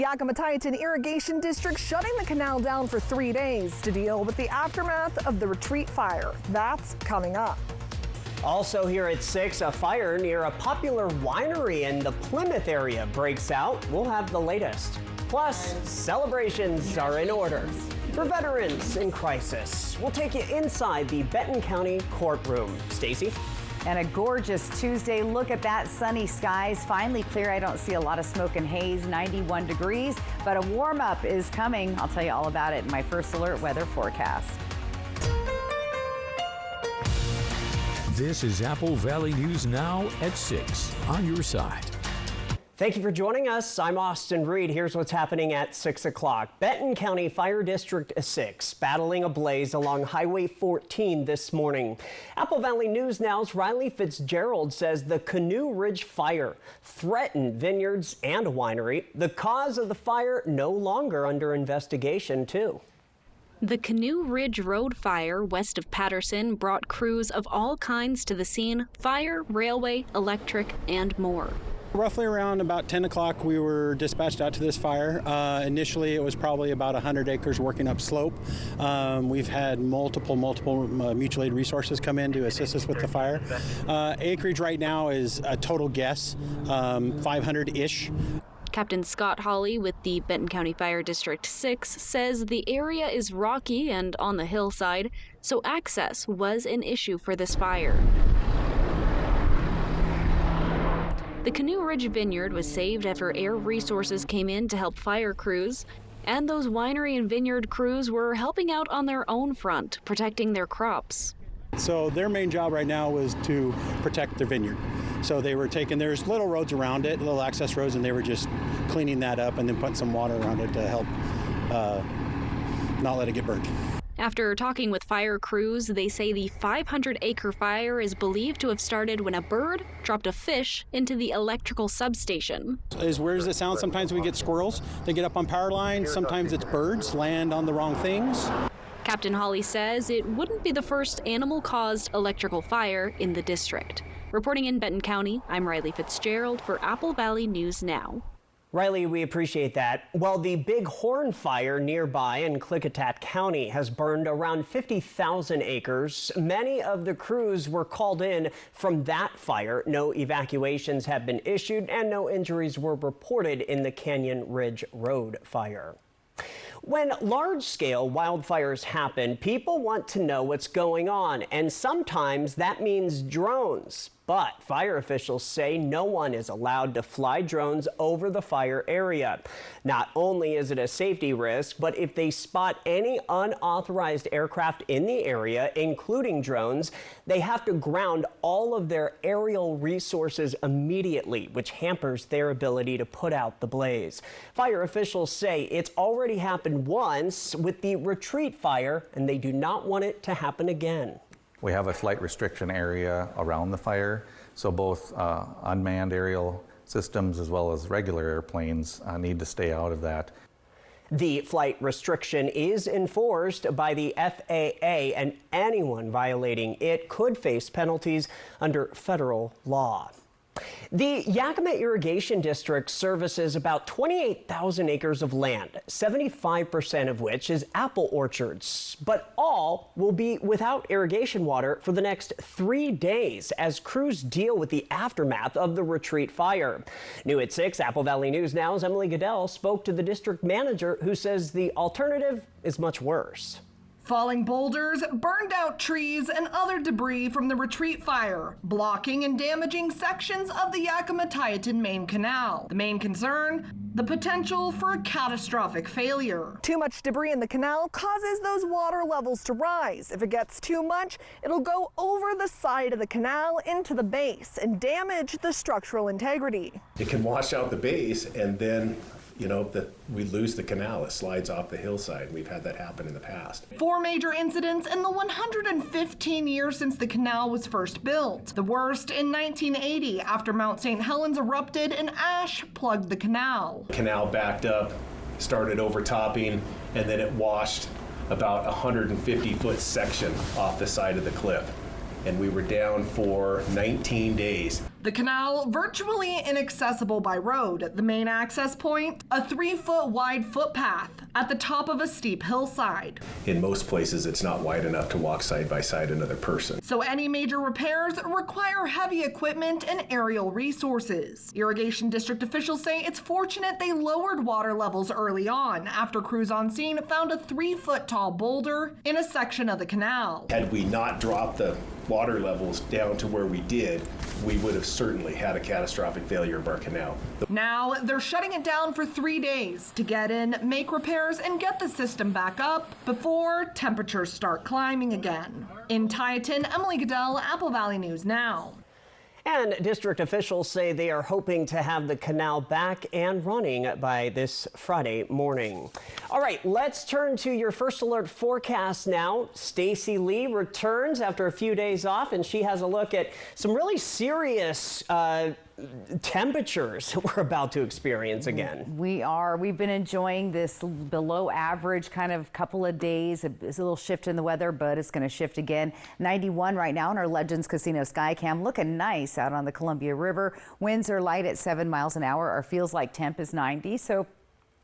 Yakima-Tieton Irrigation District shutting the canal down for 3 days to deal with the aftermath of the Retreat fire. That's coming up. Also here at 6, a fire near a popular winery in the Plymouth area breaks out. We'll have the latest. Plus, celebrations are in order for veterans in crisis. We'll take you inside the Benton County courtroom. Stacy? And a gorgeous Tuesday. Look at that, sunny skies. Finally clear. I don't see a lot of smoke and haze, 91 degrees, but a warm up is coming. I'll tell you all about it in my first alert weather forecast. This is Apple Valley News Now at 6 on your side. Thank you for joining us. I'm Austin Reed. Here's what's happening at 6 o'clock. Benton County Fire District 6 battling a blaze along Highway 14 this morning. Apple Valley News Now's Riley Fitzgerald says the Canoe Ridge fire threatened vineyards and a winery. The cause of the fire no longer under investigation, too. The Canoe Ridge Road fire west of Patterson brought crews of all kinds to the scene: fire, railway, electric, and more. Roughly around about 10 o'clock, we were dispatched out to this fire. Initially, it was probably about 100 acres working up slope. We've had multiple mutual aid resources come in to assist us with the fire. Acreage right now is a total guess, 500-ish. Captain Scott Hawley with the Benton County Fire District 6 says the area is rocky and on the hillside, so access was an issue for this fire. The Canoe Ridge Vineyard was saved after air resources came in to help fire crews, and those winery and vineyard crews were helping out on their own front, protecting their crops. So their main job right now was to protect their vineyard. So they were there's little roads around it, little access roads, and they were just cleaning that up and then putting some water around it to help not let it get burnt. After talking with fire crews, they say the 500-acre fire is believed to have started when a bird dropped a fish into the electrical substation. As weird as it sounds, sometimes we get squirrels. They get up on power lines. Sometimes it's birds land on the wrong things. Captain Hawley says it wouldn't be the first animal-caused electrical fire in the district. Reporting in Benton County, I'm Riley Fitzgerald for Apple Valley News Now. Riley, we appreciate that. Well, the Big Horn fire nearby in Klickitat County has burned around 50,000 acres. Many of the crews were called in from that fire. No evacuations have been issued and no injuries were reported in the Canyon Ridge Road fire. When large-scale wildfires happen, people want to know what's going on, and sometimes that means drones. But fire officials say no one is allowed to fly drones over the fire area. Not only is it a safety risk, but if they spot any unauthorized aircraft in the area, including drones, they have to ground all of their aerial resources immediately, which hampers their ability to put out the blaze. Fire officials say it's already happened once with the Retreat fire, and they do not want it to happen again. We have a flight restriction area around the fire, so both unmanned aerial systems as well as regular airplanes need to stay out of that. The flight restriction is enforced by the FAA, and anyone violating it could face penalties under federal law. The Yakima Irrigation District services about 28,000 acres of land, 75% of which is apple orchards. But all will be without irrigation water for the next 3 days as crews deal with the aftermath of the Retreat fire. New at 6, Apple Valley News Now's Emily Goodell spoke to the district manager, who says the alternative is much worse. Falling boulders, burned out trees, and other debris from the Retreat fire, blocking and damaging sections of the Yakima-Tieton main canal. The main concern, the potential for a catastrophic failure. Too much debris in the canal causes those water levels to rise. If it gets too much, it'll go over the side of the canal into the base and damage the structural integrity. It can wash out the base, and then we lose the canal. It slides off the hillside. We've had that happen in the past. 4 major incidents in the 115 years since the canal was first built. The worst in 1980 after Mount St. Helens erupted and ash plugged the canal. The canal backed up, started overtopping, and then it washed about a 150-foot section off the side of the cliff. And we were down for 19 days. The canal virtually inaccessible by road. The main access point, a 3-foot wide footpath at the top of a steep hillside. In most places, it's not wide enough to walk side by side another person. So any major repairs require heavy equipment and aerial resources. Irrigation district officials say it's fortunate they lowered water levels early on after crews on scene found a 3-foot tall boulder in a section of the canal. Had we not dropped the water levels down to where we did, we would have certainly had a catastrophic failure of our canal. Now they're shutting it down for 3 days to get in, make repairs, and get the system back up before temperatures start climbing again. In Tieton, Emily Goodell, Apple Valley News Now. And district officials say they are hoping to have the canal back and running by this Friday morning. All right, let's turn to your first alert forecast now. Stacy Lee returns after a few days off, and she has a look at some really serious temperatures we're about to experience again. We've been enjoying this below average kind of couple of days. It's a little shift in the weather, but it's going to shift again. 91 right now in our Legends Casino Skycam, looking nice out on the Columbia River. Winds are light at 7 miles an hour. Our feels like temp is 90. So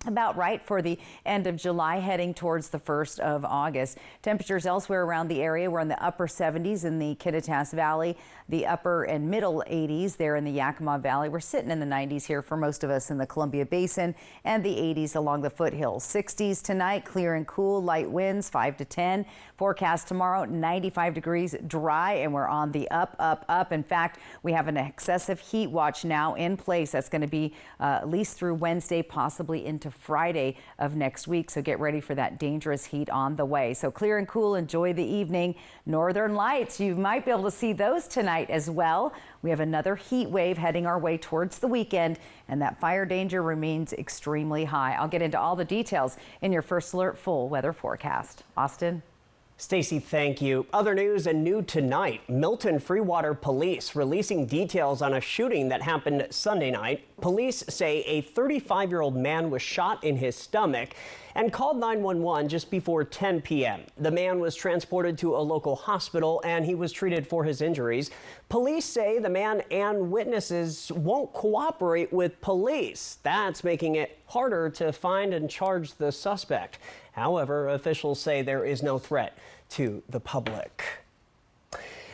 about right for the end of July, heading towards the 1st of August. Temperatures elsewhere around the area, we're in the upper 70s in the Kittitas Valley, the upper and middle 80s there in the Yakima Valley. We're sitting in the 90s here for most of us in the Columbia Basin, and the 80s along the foothills. 60s tonight, clear and cool, light winds 5 to 10. Forecast tomorrow, 95 degrees, dry, and we're on the up. In fact, we have an excessive heat watch now in place. That's going to be at least through Wednesday, possibly into Friday of next week. So get ready for that dangerous heat on the way. So clear and cool, enjoy the evening. Northern lights, you might be able to see those tonight as well. We have another heat wave heading our way towards the weekend, and that fire danger remains extremely high. I'll get into all the details in your First Alert full weather forecast. Austin? Stacy, thank you. Other news and new tonight, Milton Freewater Police releasing details on a shooting that happened Sunday night. Police say a 35-year-old man was shot in his stomach and called 911 just before 10 p.m. The man was transported to a local hospital and he was treated for his injuries. Police say the man and witnesses won't cooperate with police. That's making it harder to find and charge the suspect. However, officials say there is no threat to the public.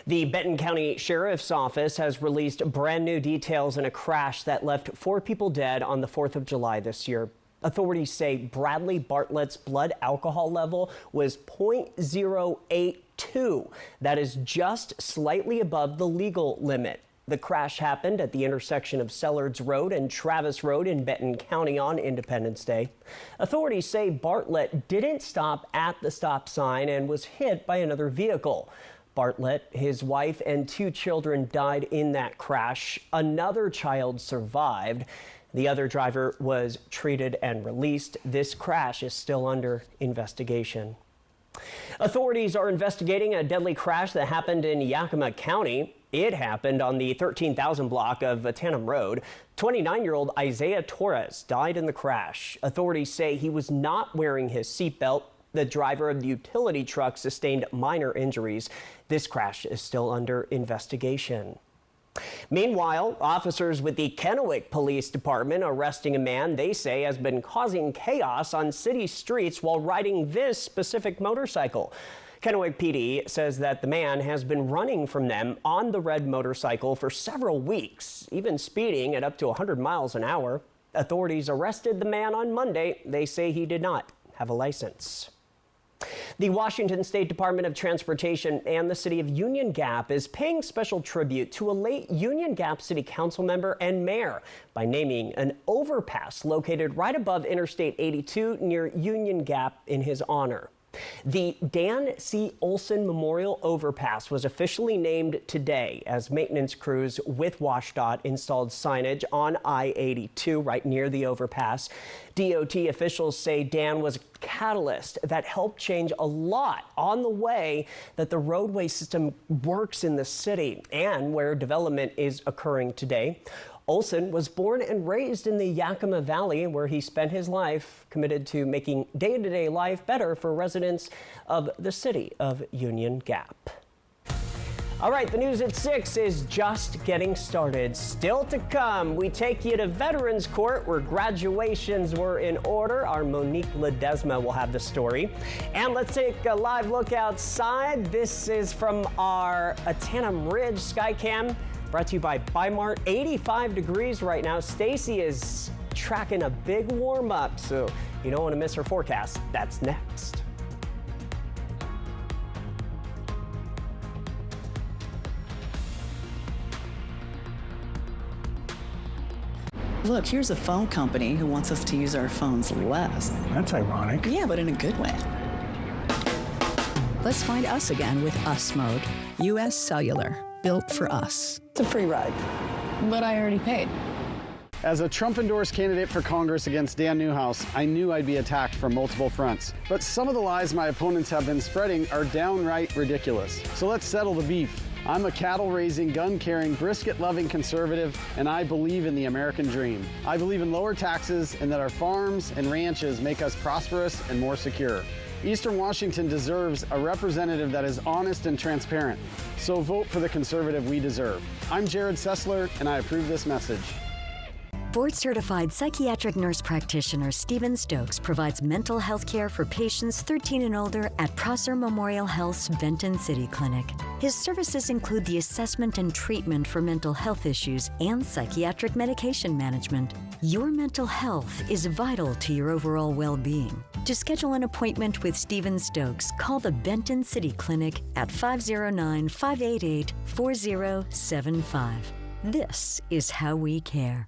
The Benton County Sheriff's Office has released brand new details in a crash that left 4 people dead on the 4th of July this year. Authorities say Bradley Bartlett's blood alcohol level was 0.082. That is just slightly above the legal limit. The crash happened at the intersection of Sellards Road and Travis Road in Benton County on Independence Day. Authorities say Bartlett didn't stop at the stop sign and was hit by another vehicle. Bartlett, his wife, and 2 children died in that crash. Another child survived. The other driver was treated and released. This crash is still under investigation. Authorities are investigating a deadly crash that happened in Yakima County. It happened on the 13,000 block of Tanum Road. 29-year-old Isaiah Torres died in the crash. Authorities say he was not wearing his seatbelt. The driver of the utility truck sustained minor injuries. This crash is still under investigation. Meanwhile, officers with the Kennewick Police Department arresting a man they say has been causing chaos on city streets while riding this specific motorcycle. Kennewick PD says that the man has been running from them on the red motorcycle for several weeks, even speeding at up to 100 miles an hour. Authorities arrested the man on Monday. They say he did not have a license. The Washington State Department of Transportation and the city of Union Gap is paying special tribute to a late Union Gap City Council member and mayor by naming an overpass located right above Interstate 82 near Union Gap in his honor. The Dan C. Olson Memorial Overpass was officially named today as maintenance crews with WashDOT installed signage on I-82 right near the overpass. DOT officials say Dan was a catalyst that helped change a lot on the way that the roadway system works in the city and where development is occurring today. Olson was born and raised in the Yakima Valley, where he spent his life committed to making day-to-day life better for residents of the city of Union Gap. All right, the news at 6 is just getting started. Still to come, we take you to Veterans Court where graduations were in order. Our Monique Ledesma will have the story. And let's take a live look outside. This is from our Atanum Ridge Skycam, brought to you by Mart. 85 degrees right now. Stacy is tracking a big warm up, so you don't want to miss her forecast. That's next. Look, here's a phone company who wants us to use our phones less. That's ironic. Yeah, but in a good way. Let's find us again with Us Mode. U.S. Cellular, built for us. It's a free ride, but I already paid. As a Trump-endorsed candidate for Congress against Dan Newhouse, I knew I'd be attacked from multiple fronts. But some of the lies my opponents have been spreading are downright ridiculous. So let's settle the beef. I'm a cattle-raising, gun-carrying, brisket-loving conservative, and I believe in the American dream. I believe in lower taxes and that our farms and ranches make us prosperous and more secure. Eastern Washington deserves a representative that is honest and transparent. So vote for the conservative we deserve. I'm Jared Sessler, and I approve this message. Board-certified psychiatric nurse practitioner Stephen Stokes provides mental health care for patients 13 and older at Prosser Memorial Health's Benton City Clinic. His services include the assessment and treatment for mental health issues and psychiatric medication management. Your mental health is vital to your overall well-being. To schedule an appointment with Stephen Stokes, call the Benton City Clinic at 509-588-4075. This is how we care.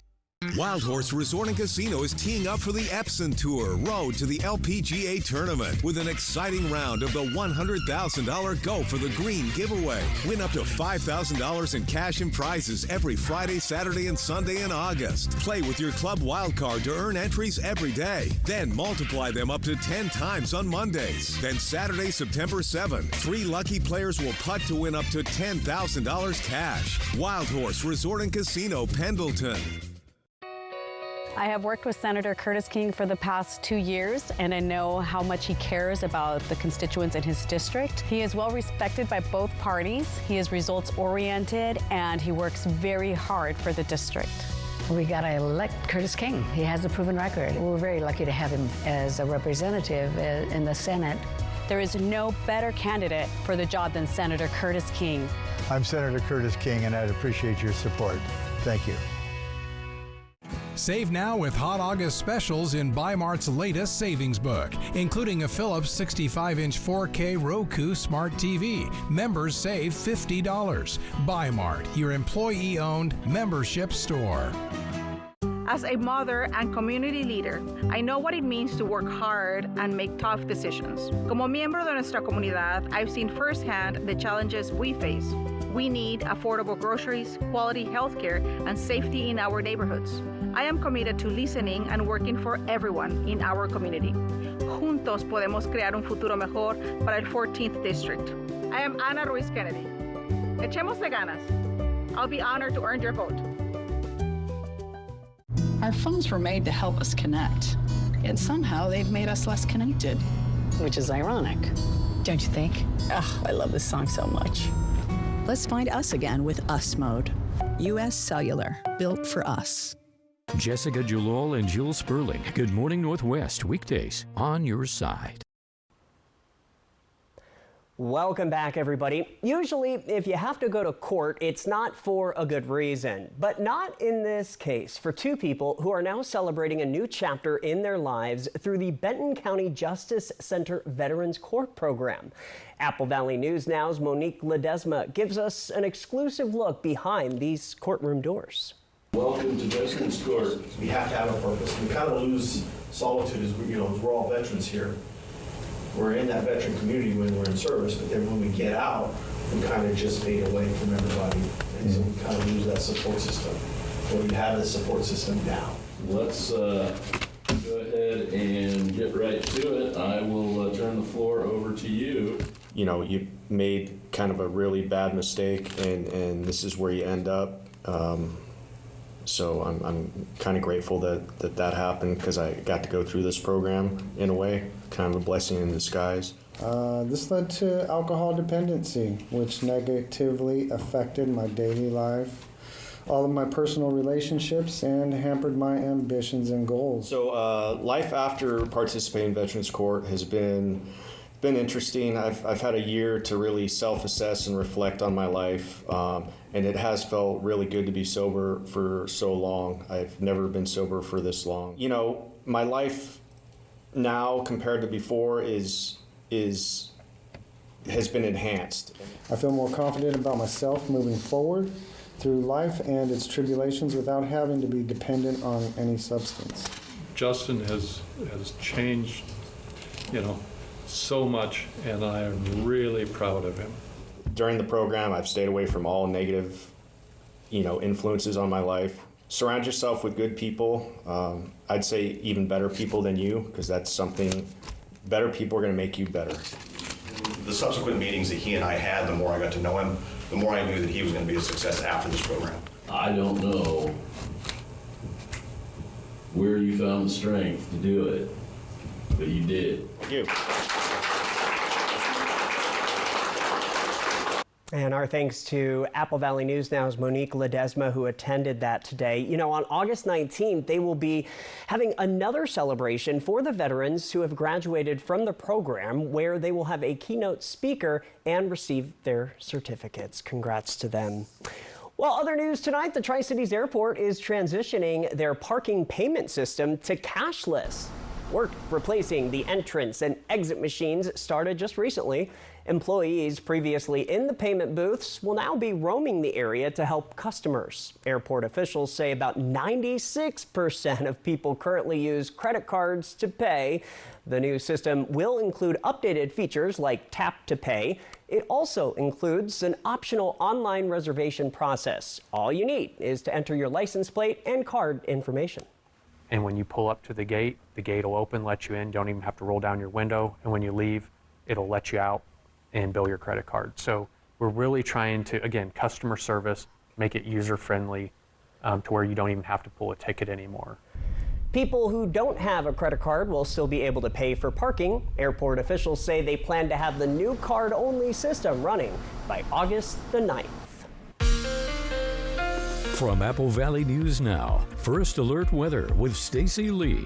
Wild Horse Resort and Casino is teeing up for the Epson Tour Road to the LPGA Tournament with an exciting round of the $100,000 Go for the Green giveaway. Win up to $5,000 in cash and prizes every Friday, Saturday, and Sunday in August. Play with your club wild card to earn entries every day. Then multiply them up to 10 times on Mondays. Then Saturday, September 7th, 3 lucky players will putt to win up to $10,000 cash. Wild Horse Resort and Casino, Pendleton. I have worked with Senator Curtis King for the past 2 years, and I know how much he cares about the constituents in his district. He is well respected by both parties. He is results-oriented, and he works very hard for the district. We got to elect Curtis King. He has a proven record. We're very lucky to have him as a representative in the Senate. There is no better candidate for the job than Senator Curtis King. I'm Senator Curtis King, and I'd appreciate your support. Thank you. Save now with hot August specials in Mart's latest savings book, including a Philips 65-inch 4K Roku Smart TV. Members save $50. Mart, your employee-owned membership store. As a mother and community leader, I know what it means to work hard and make tough decisions. Como miembro de nuestra comunidad, I've seen firsthand the challenges we face. We need affordable groceries, quality healthcare, and safety in our neighborhoods. I am committed to listening and working for everyone in our community. Juntos podemos crear un futuro mejor para el 14th District. I am Ana Ruiz Kennedy. Echémosle ganas. I'll be honored to earn your vote. Our phones were made to help us connect, yet somehow they've made us less connected. Which is ironic, don't you think? Oh, I love this song so much. Let's find us again with Us Mode. U.S. Cellular, built for us. Jessica Jalol and Jill Sperling. Good Morning Northwest, weekdays on your side. Welcome back, everybody. Usually, if you have to go to court, it's not for a good reason, but not in this case for 2 people who are now celebrating a new chapter in their lives through the Benton County Justice Center Veterans Court Program. Apple Valley News Now's Monique Ledesma gives us an exclusive look behind these courtroom doors. Welcome to Veterans Court. We have to have a purpose. We kind of lose solitude as we're all veterans here. We're in that veteran community when we're in service, but then when we get out, we kind of just fade away from everybody. And so we kind of lose that support system. But we have the support system now. Let's go ahead and get right to it. I will turn the floor over to you. You know, you made kind of a really bad mistake, and this is where you end up. So I'm kind of grateful that happened, because I got to go through this program in a way, kind of a blessing in disguise. This led to alcohol dependency, which negatively affected my daily life, all of my personal relationships, and hampered my ambitions and goals. So life after participating in Veterans Court has been interesting. I've had a year to really self-assess and reflect on my life, and it has felt really good to be sober for so long. I've never been sober for this long. You know, my life now compared to before has been enhanced. I feel more confident about myself moving forward through life and its tribulations without having to be dependent on any substance. Justin has changed, so much, and I am really proud of him. During the program, I've stayed away from all negative, influences on my life. Surround yourself with good people. I'd say even better people than you, because that's something, better people are going to make you better. The subsequent meetings that he and I had, the more I got to know him, the more I knew that he was going to be a success after this program. I don't know where you found the strength to do it, but you did. Thank you. And our thanks to Apple Valley News Now's Monique Ledesma, who attended that today. You know, on August 19th, they will be having another celebration for the veterans who have graduated from the program, where they will have a keynote speaker and receive their certificates. Congrats to them. Well, other news tonight, the Tri-Cities Airport is transitioning their parking payment system to cashless. Work replacing the entrance and exit machines started just recently. Employees previously in the payment booths will now be roaming the area to help customers. Airport officials say about 96% of people currently use credit cards to pay. The new system will include updated features like tap to pay. It also includes an optional online reservation process. All you need is to enter your license plate and card information. And when you pull up to the gate will open, let you in. Don't even have to roll down your window. And when you leave, it'll let you out and bill your credit card. So we're really trying to, again, customer service, make it user-friendly to where you don't even have to pull a ticket anymore. People who don't have a credit card will still be able to pay for parking. Airport officials say they plan to have the new card-only system running by August the 9th. From Apple Valley News Now, First Alert Weather with Stacy Lee.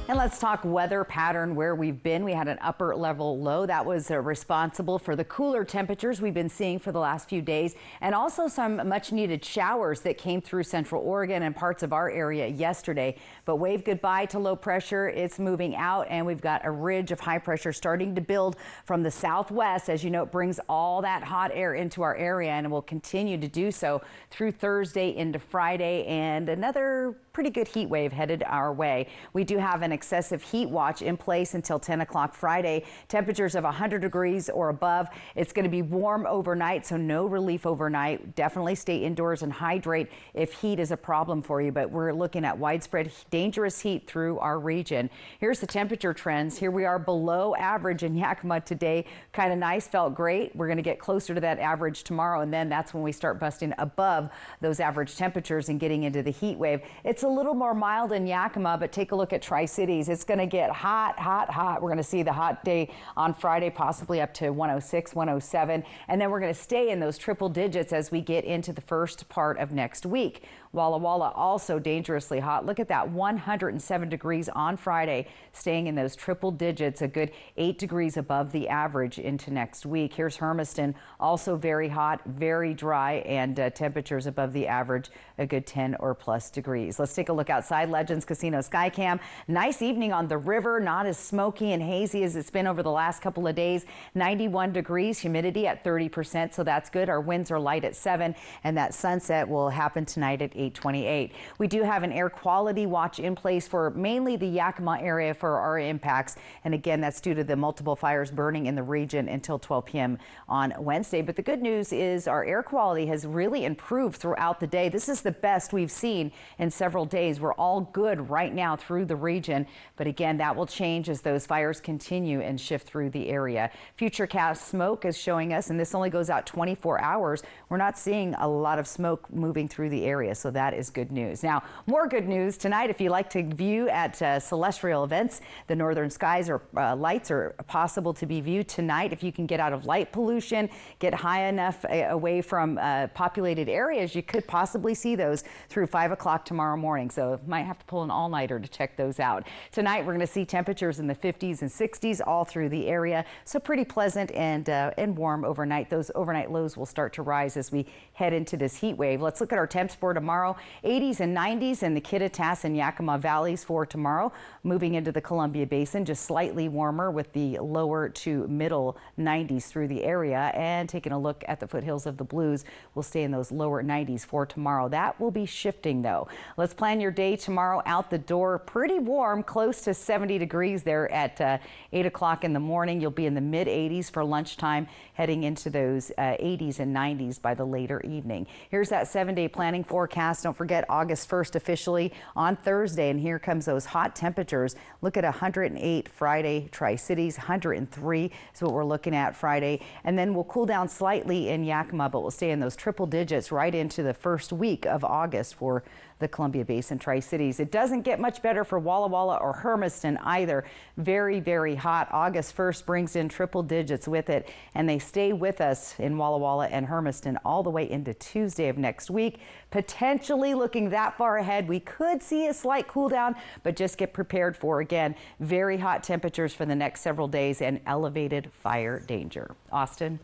And let's talk weather pattern where we've been. We had an upper level low that was responsible for the cooler temperatures we've been seeing for the last few days, and also some much needed showers that came through Central Oregon and parts of our area yesterday. But wave goodbye to low pressure. It's moving out, and we've got a ridge of high pressure starting to build from the southwest. As you know, it brings all that hot air into our area and will continue to do so through Thursday into Friday, and another pretty good heat wave headed our way. We do have an excessive heat watch in place until 10 o'clock Friday. Temperatures of 100 degrees or above. It's going to be warm overnight, so no relief overnight. Definitely stay indoors and hydrate if heat is a problem for you, but we're looking at widespread dangerous heat through our region. Here's the temperature trends. Here we are below average in Yakima today. Kind of nice, felt great. We're going to get closer to that average tomorrow, and then that's when we start busting above those average temperatures and getting into the heat wave. It's a little more mild in Yakima, but take a look at Tri-Cities. It's going to get hot, hot, hot. We're going to see the hot day on Friday, possibly up to 106, 107. And then we're going to stay in those triple digits as we get into the first part of next week. Walla Walla also dangerously hot. Look at that, 107 degrees on Friday, staying in those triple digits, a good 8 degrees above the average into next week. Here's Hermiston, also very hot, very dry, and temperatures above the average, a good 10 or plus degrees. Let's take a look outside Legends Casino Skycam. Nice evening on the river, not as smoky and hazy as it's been over the last couple of days. 91 degrees, humidity at 30%, so that's good. Our winds are light at 7, and that sunset will happen tonight at 8:28. We do have an air quality watch in place for mainly the Yakima area for our impacts. And again, that's due to the multiple fires burning in the region until 12 p.m. on Wednesday. But the good news is our air quality has really improved throughout the day. This is the best we've seen in several days. We're all good right now through the region. But again, that will change as those fires continue and shift through the area. Futurecast smoke is showing us, and this only goes out 24 hours. We're not seeing a lot of smoke moving through the area, so that is good news. Now, more good news tonight. If you like to view at celestial events, the northern skies or lights are possible to be viewed tonight. If you can get out of light pollution, get high enough away from populated areas, you could possibly see those through 5 o'clock tomorrow morning. So might have to pull an all-nighter to check those out. Tonight, we're going to see temperatures in the 50s and 60s all through the area. So pretty pleasant and warm overnight. Those overnight lows will start to rise as we head into this heat wave. Let's look at our temps for tomorrow. 80s and 90s in the Kittitas and Yakima valleys for tomorrow. Moving into the Columbia Basin, just slightly warmer with the lower to middle 90s through the area. And taking a look at the foothills of the Blues, we'll stay in those lower 90s for tomorrow. That will be shifting though. Let's plan your day tomorrow out the door. Pretty warm, close to 70 degrees there at 8 o'clock in the morning. You'll be in the mid 80s for lunchtime, heading into those 80s and 90s by the later evening. Here's that 7-day planning forecast. Don't forget August 1st officially on Thursday, and here comes those hot temperatures. Look at 108 Friday, Tri-Cities, 103 is what we're looking at Friday, and then we'll cool down slightly in Yakima, but we'll stay in those triple digits right into the first week of August for the Columbia Basin Tri-Cities. It doesn't get much better for Walla Walla or Hermiston either. Very, very hot. August 1st brings in triple digits with it, and they stay with us in Walla Walla and Hermiston all the way into Tuesday of next week. Potentially looking that far ahead, we could see a slight cool down, but just get prepared for, again, very hot temperatures for the next several days and elevated fire danger. Austin?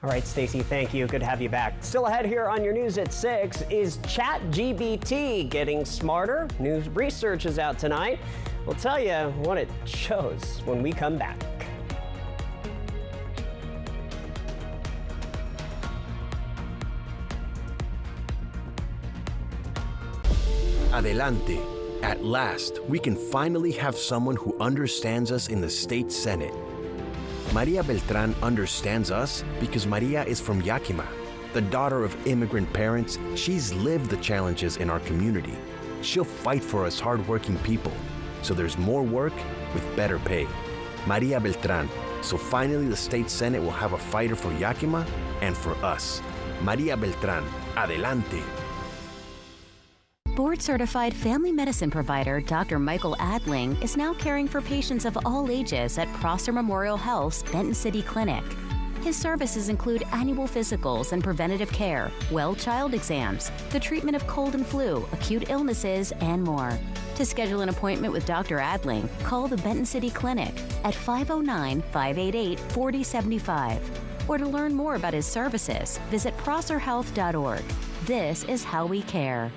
All right, Stacey, thank you. Good to have you back. Still ahead here on your news at 6, is ChatGPT getting smarter? New research is out tonight. We'll tell you what it shows when we come back. Adelante. At last, we can finally have someone who understands us in the state Senate. Maria Beltran understands us because Maria is from Yakima. The daughter of immigrant parents, she's lived the challenges in our community. She'll fight for us hardworking people, so there's more work with better pay. Maria Beltran, so finally the state Senate will have a fighter for Yakima and for us. Maria Beltran, adelante. Board-certified family medicine provider Dr. Michael Adling is now caring for patients of all ages at Prosser Memorial Health's Benton City Clinic. His services include annual physicals and preventative care, well child exams, the treatment of cold and flu, acute illnesses, and more. To schedule an appointment with Dr. Adling, call the Benton City Clinic at 509-588-4075. Or to learn more about his services, visit prosserhealth.org. This is how we care.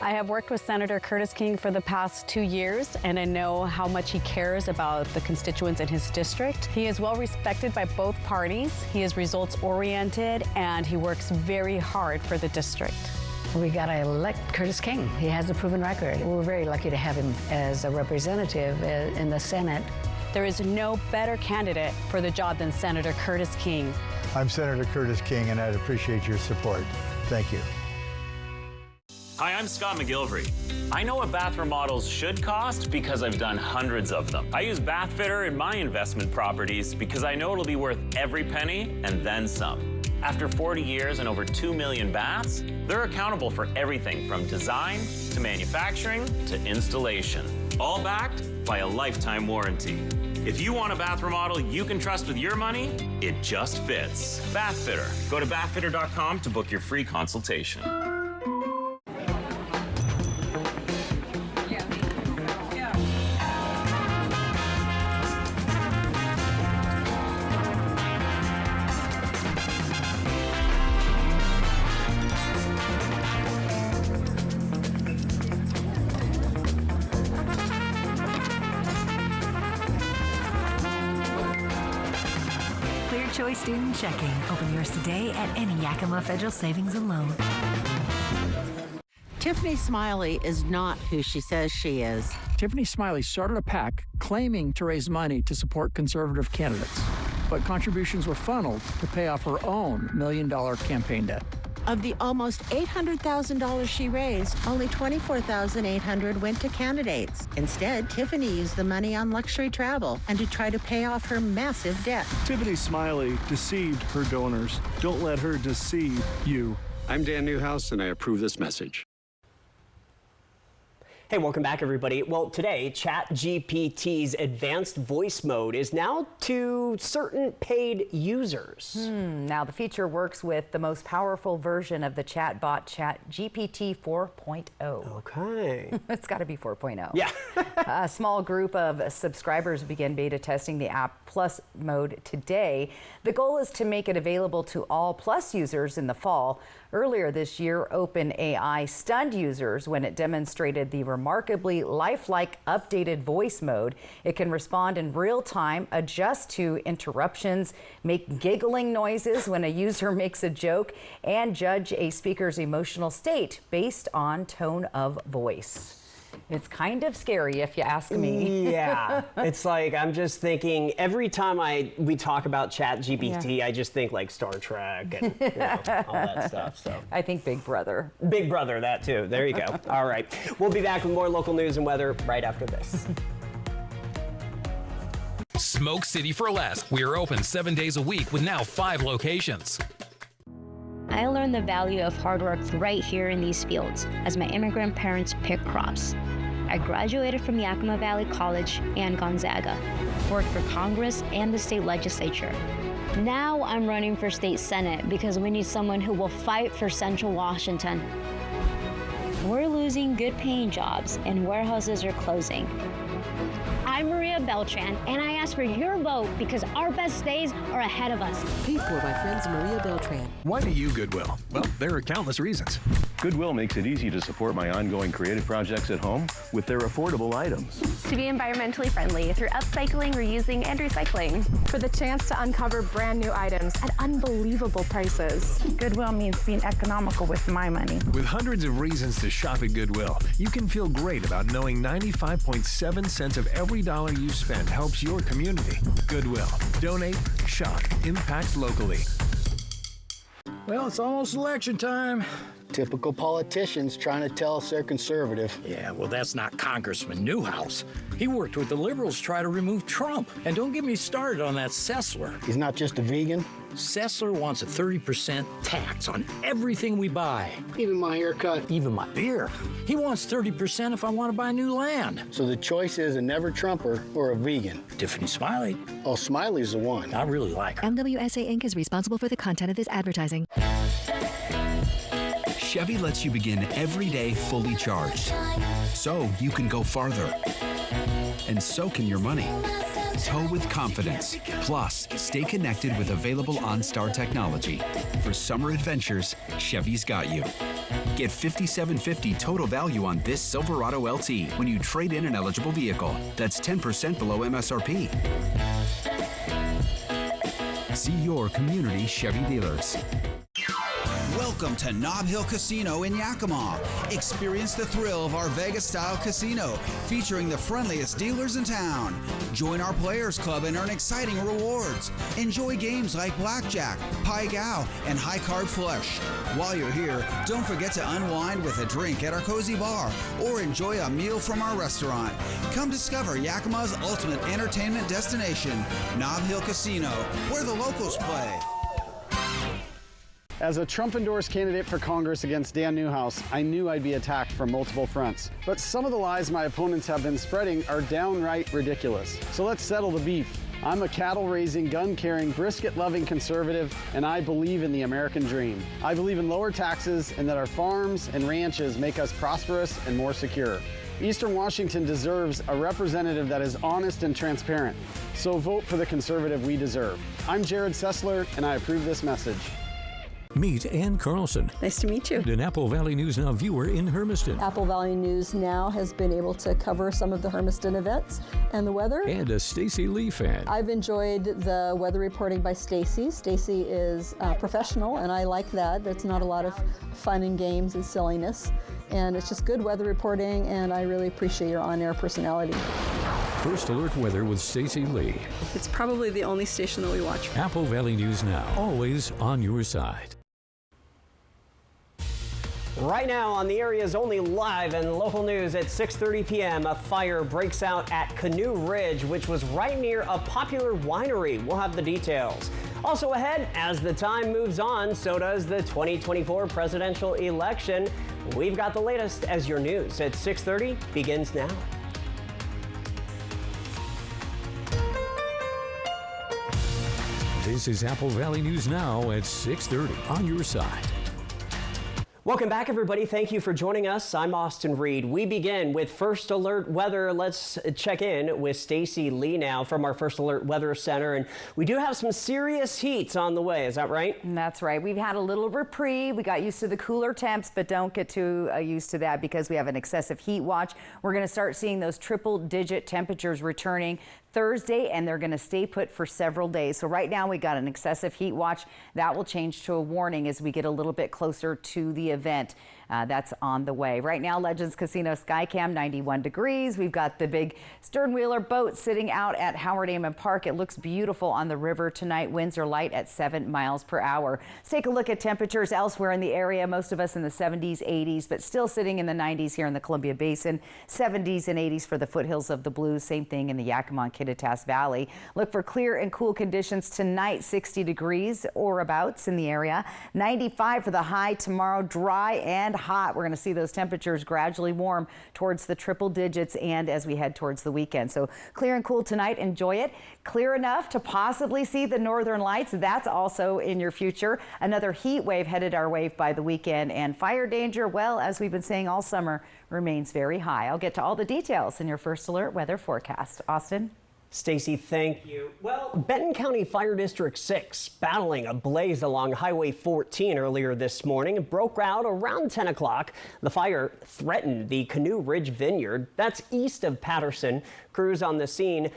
I have worked with Senator Curtis King for the past 2 years, and I know how much he cares about the constituents in his district. He is well respected by both parties. He is results-oriented, and he works very hard for the district. We got to elect Curtis King. He has a proven record. We're very lucky to have him as a representative in the Senate. There is no better candidate for the job than Senator Curtis King. I'm Senator Curtis King, and I'd appreciate your support. Thank you. Hi, I'm Scott McGilvery. I know what bath remodels should cost because I've done hundreds of them. I use Bathfitter in my investment properties because I know it'll be worth every penny and then some. After 40 years and over 2 million baths, they're accountable for everything from design to manufacturing to installation, all backed by a lifetime warranty. If you want a bath remodel you can trust with your money, it just fits. Bathfitter. Go to bathfitter.com to book your free consultation. Choice Student Checking. Open yours today at any Yakima Federal Savings and Loan. Tiffany Smiley is not who she says she is. Tiffany Smiley started a PAC claiming to raise money to support conservative candidates, but contributions were funneled to pay off her own $1 million campaign debt. Of the almost $800,000 she raised, only $24,800 went to candidates. Instead, Tiffany used the money on luxury travel and to try to pay off her massive debt. Tiffany Smiley deceived her donors. Don't let her deceive you. I'm Dan Newhouse, and I approve this message. Hey, welcome back, everybody. Well, today, ChatGPT's advanced voice mode is now to certain paid users. Now, the feature works with the most powerful version of the chatbot, ChatGPT 4.0. Okay. It's got to be 4.0. Yeah. A small group of subscribers began beta testing the app Plus mode today. The goal is to make it available to all Plus users in the fall. Earlier this year, OpenAI stunned users when it demonstrated the remarkably lifelike updated voice mode. It can respond in real time, adjust to interruptions, make giggling noises when a user makes a joke, and judge a speaker's emotional state based on tone of voice. It's kind of scary if you ask me. Yeah, it's like I'm just thinking every time we talk about ChatGPT, I just think like Star Trek and all that stuff. So I think Big Brother. Big Brother, that too. There you go. All right, we'll be back with more local news and weather right after this. Smoke City for Less. We are open 7 days a week with now 5 locations. I learned the value of hard work right here in these fields as my immigrant parents pick crops. I graduated from Yakima Valley College and Gonzaga, worked for Congress and the state legislature. Now I'm running for state senate because we need someone who will fight for Central Washington. We're losing good paying jobs and warehouses are closing. I'm Maria Beltran, and I ask for your vote because our best days are ahead of us. Paid for by friends Maria Beltran. Why do you Goodwill? Well, there are countless reasons. Goodwill makes it easy to support my ongoing creative projects at home with their affordable items. To be environmentally friendly through upcycling, reusing, and recycling. For the chance to uncover brand new items at unbelievable prices. Goodwill means being economical with my money. With hundreds of reasons to shop at Goodwill, you can feel great about knowing 95.7 cents of every dollar you spend helps your community. Goodwill. Donate, shop, impact locally. Well, it's almost election time. Typical politicians trying to tell us they're conservative. Yeah, well, that's not Congressman Newhouse. He worked with the liberals to try to remove Trump. And don't get me started on that Sessler. He's not just a vegan. Sessler wants a 30% tax on everything we buy. Even my haircut. Even my beer. He wants 30% if I want to buy new land. So the choice is a never Trumper or a vegan. Tiffany Smiley. Oh, Smiley's the one. I really like her. MWSA Inc. is responsible for the content of this advertising. Chevy lets you begin every day fully charged, so you can go farther. And so can your money. Tow with confidence. Plus, stay connected with available OnStar technology. For summer adventures, Chevy's got you. Get $5,750 total value on this Silverado LT when you trade in an eligible vehicle. That's 10% below MSRP. See your community Chevy dealers. Welcome to Nob Hill Casino in Yakima. Experience the thrill of our Vegas-style casino, featuring the friendliest dealers in town. Join our Players Club and earn exciting rewards. Enjoy games like Blackjack, Pai Gow, and High Card Flush. While you're here, don't forget to unwind with a drink at our cozy bar or enjoy a meal from our restaurant. Come discover Yakima's ultimate entertainment destination, Nob Hill Casino, where the locals play. As a Trump-endorsed candidate for Congress against Dan Newhouse, I knew I'd be attacked from multiple fronts. But some of the lies my opponents have been spreading are downright ridiculous. So let's settle the beef. I'm a cattle-raising, gun-carrying, brisket-loving conservative, and I believe in the American dream. I believe in lower taxes and that our farms and ranches make us prosperous and more secure. Eastern Washington deserves a representative that is honest and transparent. So vote for the conservative we deserve. I'm Jared Sessler, and I approve this message. Meet Ann Carlson. Nice to meet you. An Apple Valley News Now viewer in Hermiston. Apple Valley News Now has been able to cover some of the Hermiston events and the weather. And a Stacy Lee fan. I've enjoyed the weather reporting by Stacy. Stacy is professional, and I like that. There's not a lot of fun and games and silliness. And it's just good weather reporting, and I really appreciate your on-air personality. First Alert Weather with Stacy Lee. It's probably the only station that we watch. Apple Valley News Now, always on your side. Right now on the area's only live and local news at 6:30 p.m., a fire breaks out at Canoe Ridge, which was right near a popular winery. We'll have the details. Also ahead, as the time moves on, so does the 2024 presidential election. We've got the latest as your news at 6:30 begins now. This is Apple Valley News Now at 6:30 on your side. Welcome back, everybody. Thank you for joining us. I'm Austin Reed. We begin with First Alert Weather. Let's check in with Stacy Lee now from our First Alert Weather Center. And we do have some serious heats on the way. Is that right? That's right. We've had a little reprieve. We got used to the cooler temps, but don't get too used to that because we have an excessive heat watch. We're going to start seeing those triple-digit temperatures returning Thursday, and they're going to stay put for several days. So right now we got an excessive heat watch. That will change to a warning as we get a little bit closer to the event. That's on the way. Right now, Legends Casino Skycam, 91 degrees. We've got the big sternwheeler boat sitting out at Howard Amon Park. It looks beautiful on the river tonight. Winds are light at 7 miles per hour. Let's take a look at temperatures elsewhere in the area. Most of us in the 70s, 80s, but still sitting in the 90s here in the Columbia Basin. 70s and 80s for the foothills of the Blues. Same thing in the Yakima, Kittitas Valley. Look for clear and cool conditions tonight. 60 degrees or abouts in the area. 95 for the high tomorrow. Dry and hot. We're going to see those temperatures gradually warm towards the triple digits and as we head towards the weekend. So clear and cool tonight. Enjoy it. Clear enough to possibly see the northern lights. That's also in your future. Another heat wave headed our way by the weekend, and fire danger, well, as we've been saying all summer, remains very high. I'll get to all the details in your First Alert weather forecast. Austin? Stacy, thank you. Well, Benton County Fire District 6 battling a blaze along Highway 14 earlier this morning. It broke out around 10 o'clock. The fire threatened the Canoe Ridge Vineyard. That's east of Patterson. Crews on the scene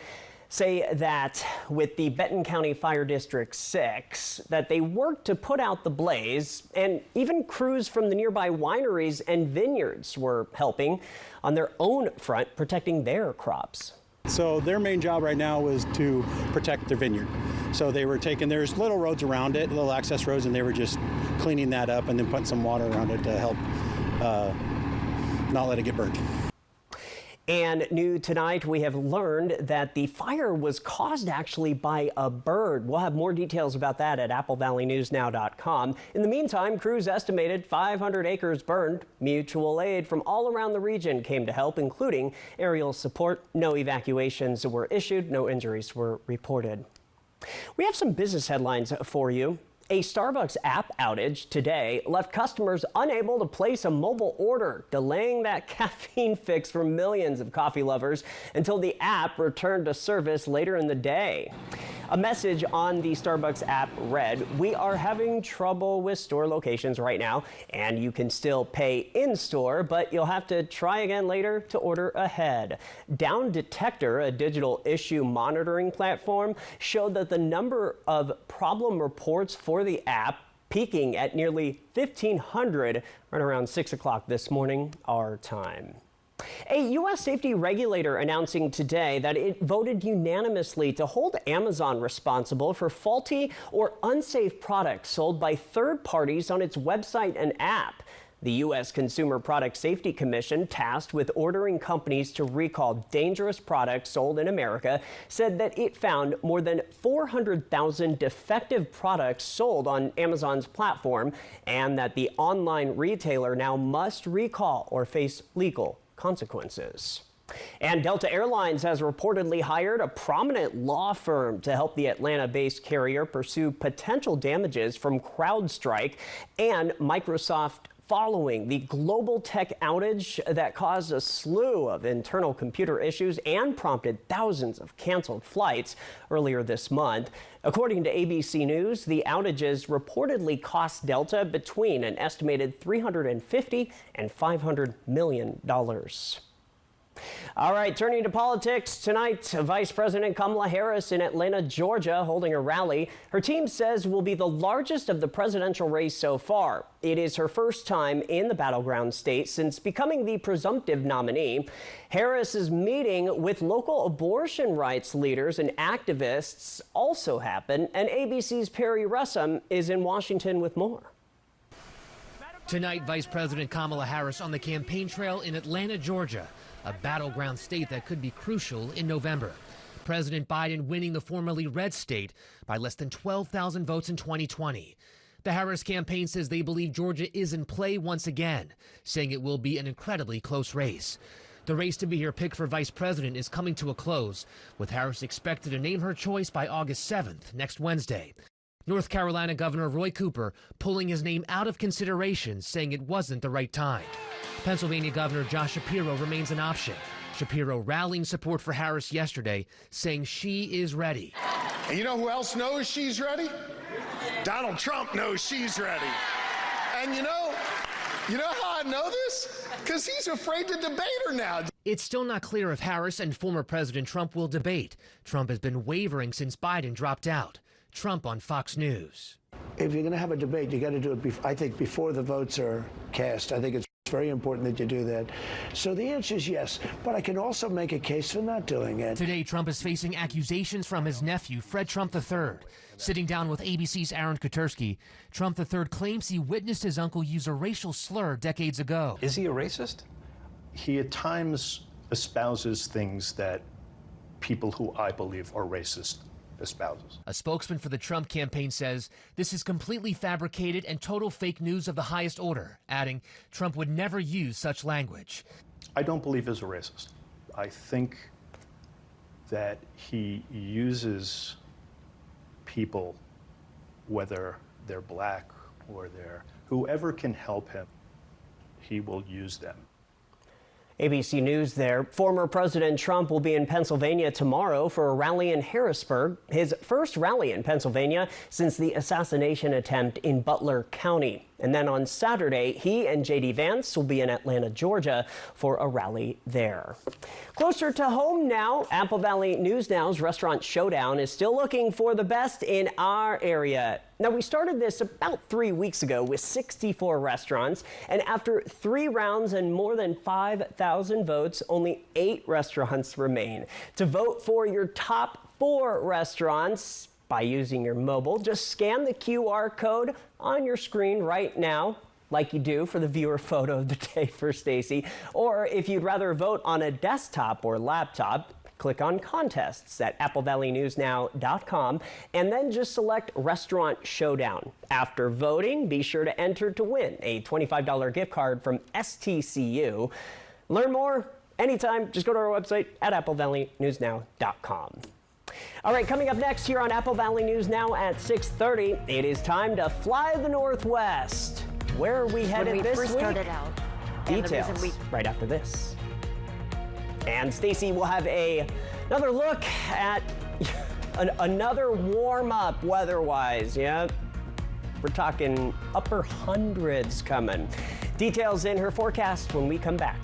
say that with the Benton County Fire District 6, that they worked to put out the blaze, and even crews from the nearby wineries and vineyards were helping on their own front, protecting their crops. So their main job right now was to protect their vineyard. So they were there's little roads around it, little access roads, and they were just cleaning that up and then putting some water around it to help not let it get burned. And new tonight, we have learned that the fire was caused actually by a bird. We'll have more details about that at applevalleyNewsNow.com. In the meantime, crews estimated 500 acres burned. Mutual aid from all around the region came to help, including aerial support. No evacuations were issued. No injuries were reported. We have some business headlines for you. A Starbucks app outage today left customers unable to place a mobile order, delaying that caffeine fix for millions of coffee lovers until the app returned to service later in the day. A message on the Starbucks app read, "We are having trouble with store locations right now, and you can still pay in-store, but you'll have to try again later to order ahead." Down Detector, a digital issue monitoring platform, showed that the number of problem reports for the app peaking at nearly 1,500 right around 6 o'clock this morning, our time. A U.S. safety regulator announcing today that it voted unanimously to hold Amazon responsible for faulty or unsafe products sold by third parties on its website and app. The U.S. Consumer Product Safety Commission, tasked with ordering companies to recall dangerous products sold in America, said that it found more than 400,000 defective products sold on Amazon's platform, and that the online retailer now must recall or face legal consequences. And Delta Airlines has reportedly hired a prominent law firm to help the Atlanta-based carrier pursue potential damages from CrowdStrike and Microsoft following the global tech outage that caused a slew of internal computer issues and prompted thousands of canceled flights earlier this month. According to ABC News, the outages reportedly cost Delta between an estimated $350 and $500 million. All right, turning to politics tonight, Vice President Kamala Harris in Atlanta, Georgia, holding a rally her team says will be the largest of the presidential race so far. It is her first time in the battleground state since becoming the presumptive nominee. Harris is meeting with local abortion rights leaders and activists also happened, and ABC's Perry Russum is in Washington with more. Tonight, Vice President Kamala Harris on the campaign trail in Atlanta, Georgia, a battleground state that could be crucial in November. President Biden winning the formerly red state by less than 12,000 votes in 2020. The Harris campaign says they believe Georgia is in play once again, saying it will be an incredibly close race. The race to be her pick for vice president is coming to a close, with Harris expected to name her choice by August 7th, next Wednesday. North Carolina Governor Roy Cooper pulling his name out of consideration, saying it wasn't the right time. Pennsylvania Governor Josh Shapiro remains an option. Shapiro rallying support for Harris yesterday, saying she is ready. And you know who else knows she's ready? Donald Trump knows she's ready. And you know how I know this? Because he's afraid to debate her now. It's still not clear if Harris and former President Trump will debate. Trump has been wavering since Biden dropped out. Trump on Fox News. If you're going to have a debate, you got to do it, I think, before the votes are cast. I think it's very important that you do that. So the answer is yes, but I can also make a case for not doing it. Today, Trump is facing accusations from his nephew, Fred Trump III. Sitting down with ABC's Aaron Katersky, Trump III claims he witnessed his uncle use a racial slur decades ago. Is he a racist? He at times espouses things that people who I believe are racist espouses. A spokesman for the Trump campaign says this is completely fabricated and total fake news of the highest order, adding Trump would never use such language. I don't believe he's a racist. I think that he uses people, whether they're black or they're whoever can help him, he will use them. ABC News there. Former President Trump will be in Pennsylvania tomorrow for a rally in Harrisburg, his first rally in Pennsylvania since the assassination attempt in Butler County. And then on Saturday, he and J.D. Vance will be in Atlanta, Georgia for a rally there. Closer to home now, Apple Valley News Now's Restaurant Showdown is still looking for the best in our area. Now, we started this about 3 weeks ago with 64 restaurants, and after 3 rounds and more than 5,000 votes, only 8 restaurants remain. To vote for your top 4 restaurants by using your mobile, just scan the QR code on your screen right now, like you do for the viewer photo of the day for Stacy. Or if you'd rather vote on a desktop or laptop, click on contests at applevalleynewsnow.com and then just select Restaurant Showdown. After voting, be sure to enter to win a $25 gift card from STCU. Learn more anytime. Just go to our website at applevalleynewsnow.com. All right, coming up next here on Apple Valley News Now at 6:30, it is time to fly the Northwest. Where are we headed this week? When we first started out. Details right after this. And Stacy will have another look at another warm-up weather-wise. Yeah, we're talking upper hundreds coming. Details in her forecast when we come back.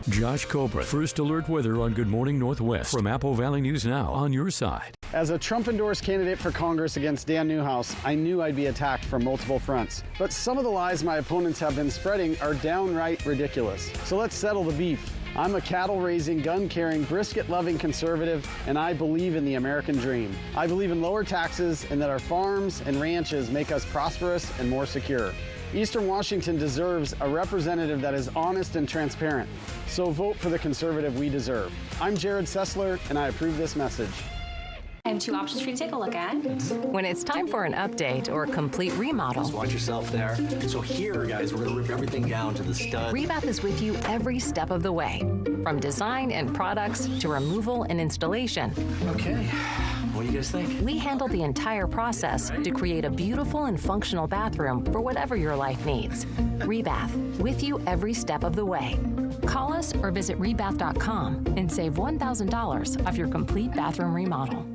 Josh Cobra, First Alert Weather on Good Morning Northwest from Apple Valley News Now on your side. As a Trump-endorsed candidate for Congress against Dan Newhouse, I knew I'd be attacked from multiple fronts. But some of the lies my opponents have been spreading are downright ridiculous. So let's settle the beef. I'm a cattle-raising, gun-carrying, brisket-loving conservative, and I believe in the American dream. I believe in lower taxes and that our farms and ranches make us prosperous and more secure. Eastern Washington deserves a representative that is honest and transparent. So vote for the conservative we deserve. I'm Jared Sessler, and I approve this message. I have 2 options for you to take a look at. When it's time for an update or a complete remodel. Just watch yourself there. So here, guys, we're gonna rip everything down to the stud. Rebath is with you every step of the way, from design and products to removal and installation. Okay, what do you guys think? We handle the entire process to create a beautiful and functional bathroom for whatever your life needs. Rebath, with you every step of the way. Call us or visit rebath.com and save $1,000 off your complete bathroom remodel.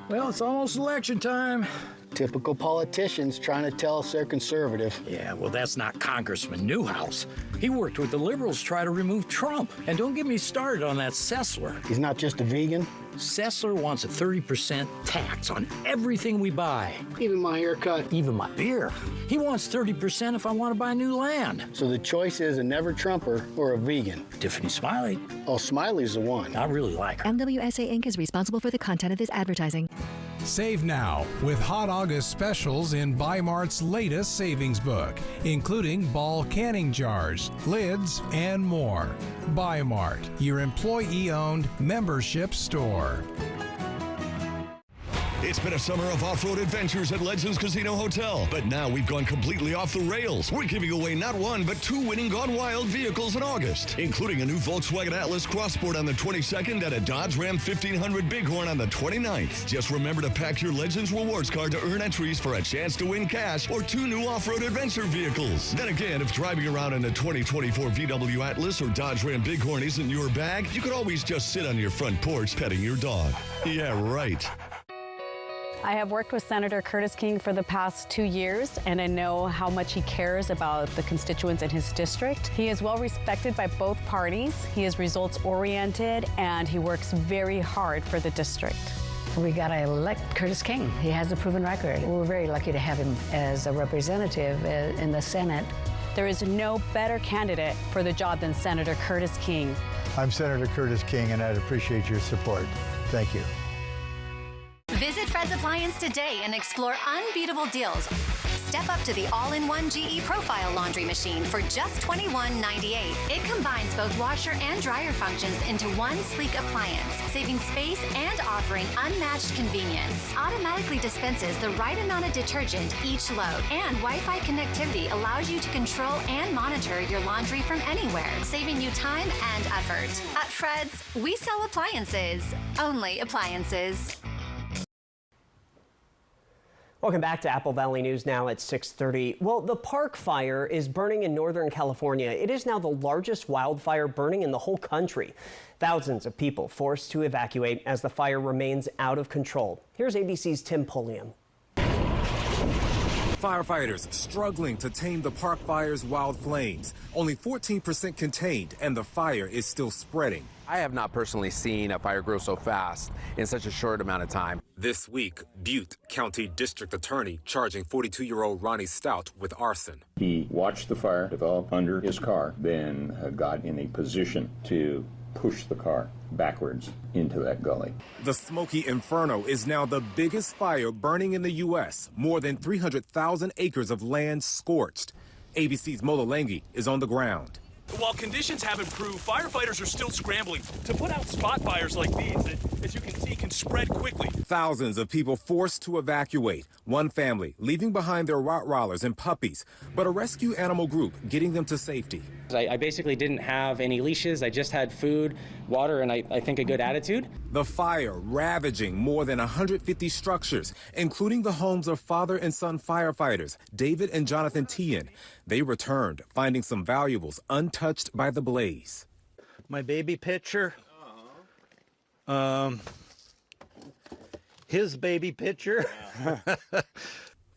Well, it's almost election time. Typical politicians trying to tell us they're conservative. Yeah, well, that's not Congressman Newhouse. He worked with the liberals to try to remove Trump. And don't get me started on that Sessler. He's not just a vegan. Sessler wants a 30% tax on everything we buy. Even my haircut. Even my beer. He wants 30% if I want to buy new land. So the choice is a never Trumper or a vegan. Tiffany Smiley. Oh, Smiley's the one. I really like her. MWSA Inc. is responsible for the content of this advertising. Save now with Hot August specials in Bi-Mart's latest savings book, including ball canning jars, lids, and more. Bi-Mart, your employee-owned membership store. It's been a summer of off-road adventures at Legends Casino Hotel, but now we've gone completely off the rails. We're giving away not one, but 2 winning Gone Wild vehicles in August, including a new Volkswagen Atlas Crossport on the 22nd and a Dodge Ram 1500 Bighorn on the 29th. Just remember to pack your Legends rewards card to earn entries for a chance to win cash or 2 new off-road adventure vehicles. Then again, if driving around in a 2024 VW Atlas or Dodge Ram Bighorn isn't your bag, you could always just sit on your front porch petting your dog. Yeah, right. I have worked with Senator Curtis King for the past 2 years, and I know how much he cares about the constituents in his district. He is well respected by both parties. He is results-oriented, and he works very hard for the district. We got to elect Curtis King. He has a proven record. We're very lucky to have him as a representative in the Senate. There is no better candidate for the job than Senator Curtis King. I'm Senator Curtis King, and I'd appreciate your support. Thank you. Visit Fred's Appliance today and explore unbeatable deals. Step up to the all-in-one GE Profile laundry machine for just $21.98. It combines both washer and dryer functions into one sleek appliance, saving space and offering unmatched convenience. Automatically dispenses the right amount of detergent each load, and Wi-Fi connectivity allows you to control and monitor your laundry from anywhere, saving you time and effort. At Fred's, we sell appliances. Only appliances. Welcome back to Apple Valley News Now at 6:30. Well, the Park Fire is burning in Northern California. It is now the largest wildfire burning in the whole country. Thousands of people forced to evacuate as the fire remains out of control. Here's ABC's Tim Pulliam. Firefighters struggling to tame the Park Fire's wild flames. Only 14% contained, and the fire is still spreading. I have not personally seen a fire grow so fast in such a short amount of time. This week, Butte County District Attorney charging 42-year-old Ronnie Stout with arson. He watched the fire develop under his car, then got in a position to push the car backwards into that gully. The Smoky Inferno is now the biggest fire burning in the U.S. More than 300,000 acres of land scorched. ABC's Mola Lengi is on the ground. While conditions have improved, firefighters are still scrambling to put out spot fires like these that, as you can see, can spread quickly. Thousands of people forced to evacuate. One family leaving behind their Rottweilers and puppies, but a rescue animal group getting them to safety. I basically didn't have any leashes. I just had food, water, and I think a good attitude. The fire ravaging more than 150 structures, including the homes of father and son firefighters, David and Jonathan Tian. They returned, finding some valuables untouched by the blaze. My baby picture. His baby picture.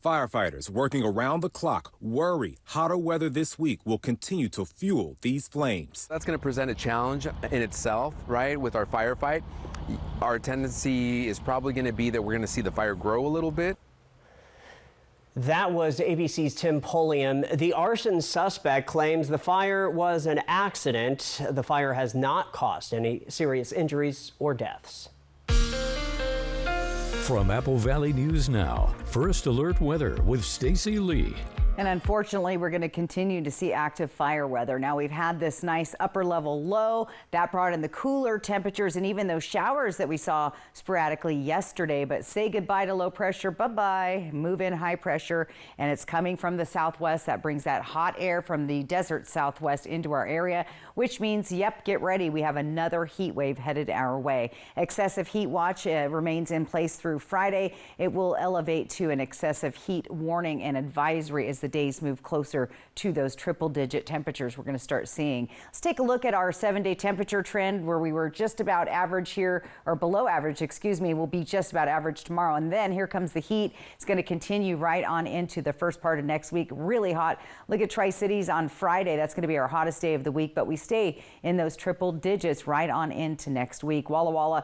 Firefighters working around the clock worry hotter weather this week will continue to fuel these flames. That's going to present a challenge in itself, right, with our firefight. Our tendency is probably going to be that we're going to see the fire grow a little bit. That was ABC's Tim Pulliam. The arson suspect claims the fire was an accident. The fire has not caused any serious injuries or deaths. From Apple Valley News Now, First Alert Weather with Stacy Lee. And unfortunately, we're going to continue to see active fire weather. Now, we've had this nice upper level low that brought in the cooler temperatures and even those showers that we saw sporadically yesterday. But say goodbye to low pressure. Bye-bye. Move in high pressure. And it's coming from the southwest. That brings that hot air from the desert southwest into our area, which means, yep, get ready. We have another heat wave headed our way. Excessive heat watch remains in place through Friday. It will elevate to an excessive heat warning and advisory as the days move closer to those triple-digit temperatures we're going to start seeing. Let's take a look at our 7-day temperature trend where we were just about average here, or below average, excuse me. We'll be just about average tomorrow. And then here comes the heat. It's going to continue right on into the first part of next week. Really hot. Look at Tri-Cities on Friday. That's going to be our hottest day of the week, but we stay in those triple digits right on into next week. Walla Walla,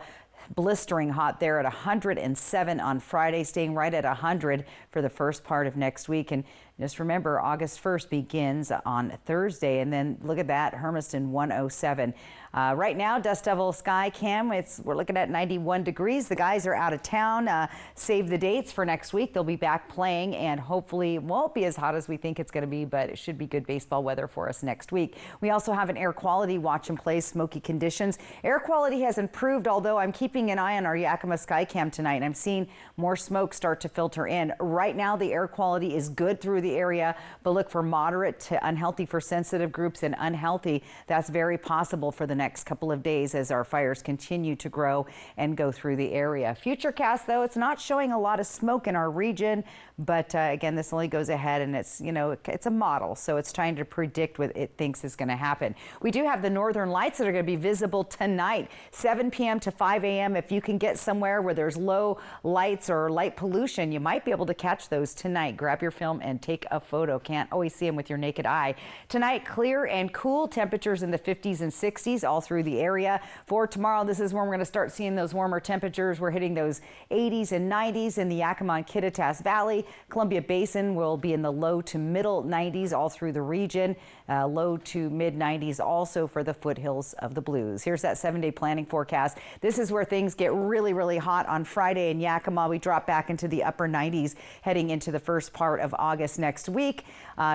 blistering hot there at 107 on Friday, staying right at 100 for the first part of next week. And just remember, August 1st begins on Thursday. And then look at that, Hermiston 107. Right now, Dust Devil Sky Cam, we're looking at 91 degrees. The guys are out of town. Save the dates for next week. They'll be back playing, and hopefully it won't be as hot as we think it's going to be, but it should be good baseball weather for us next week. We also have an air quality watch in place, smoky conditions. Air quality has improved, although I'm keeping an eye on our Yakima Sky Cam tonight, and I'm seeing more smoke start to filter in. Right now, the air quality is good through the area, but look for moderate to unhealthy for sensitive groups, and unhealthy, that's very possible for the next couple of days as our fires continue to grow and go through the area. Futurecast, though, it's not showing a lot of smoke in our region, but again, this only goes ahead, and it's, you know, it's a model, so it's trying to predict what it thinks is going to happen. We do have the northern lights that are going to be visible tonight, 7 p.m. to 5 a.m. If you can get somewhere where there's low lights or light pollution, you might be able to catch those tonight. Grab your film and take a photo. Can't always see them with your naked eye. Tonight, clear and cool, temperatures in the 50s and 60s all through the area. For tomorrow, this is when we're going to start seeing those warmer temperatures. We're hitting those 80s and 90s in the Yakima and Kittitas Valley. Columbia Basin will be in the low to middle 90s all through the region. Low to mid 90s also for the foothills of the Blues. Here's that 7-day planning forecast. This is where things get really, really hot on Friday in Yakima. We drop back into the upper 90s heading into the first part of August next week.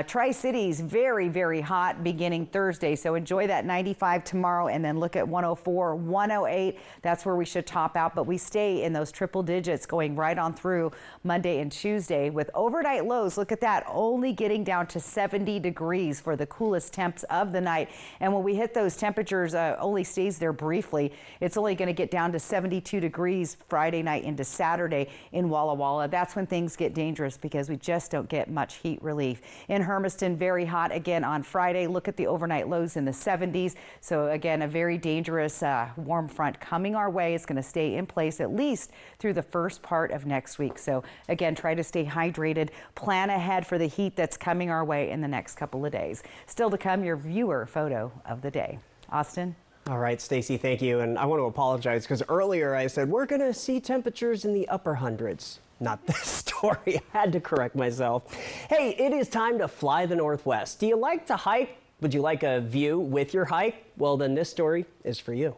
Tri-Cities very, very hot beginning Thursday. So enjoy that 95 tomorrow, and then look at 104, 108. That's where we should top out. But we stay in those triple digits going right on through Monday and Tuesday with overnight lows. Look at that, only getting down to 70 degrees for the coolest temps of the night. And when we hit those temperatures, only stays there briefly. It's only going to get down to 72 degrees Friday night into Saturday in Walla Walla. That's when things get dangerous because we just don't get much heat relief. In Hermiston, very hot again on Friday. Look at the overnight lows in the 70s. So again, a very dangerous warm front coming our way. It's going to stay in place at least through the first part of next week. So again, try to stay hydrated. Plan ahead for the heat that's coming our way in the next couple of days. Still to come, your viewer photo of the day. Austin? All right, Stacy, thank you. And I want to apologize because earlier I said we're going to see temperatures in the upper hundreds. Not this story. I had to correct myself. Hey, it is time to fly the Northwest. Do you like to hike? Would you like a view with your hike? Well, then this story is for you.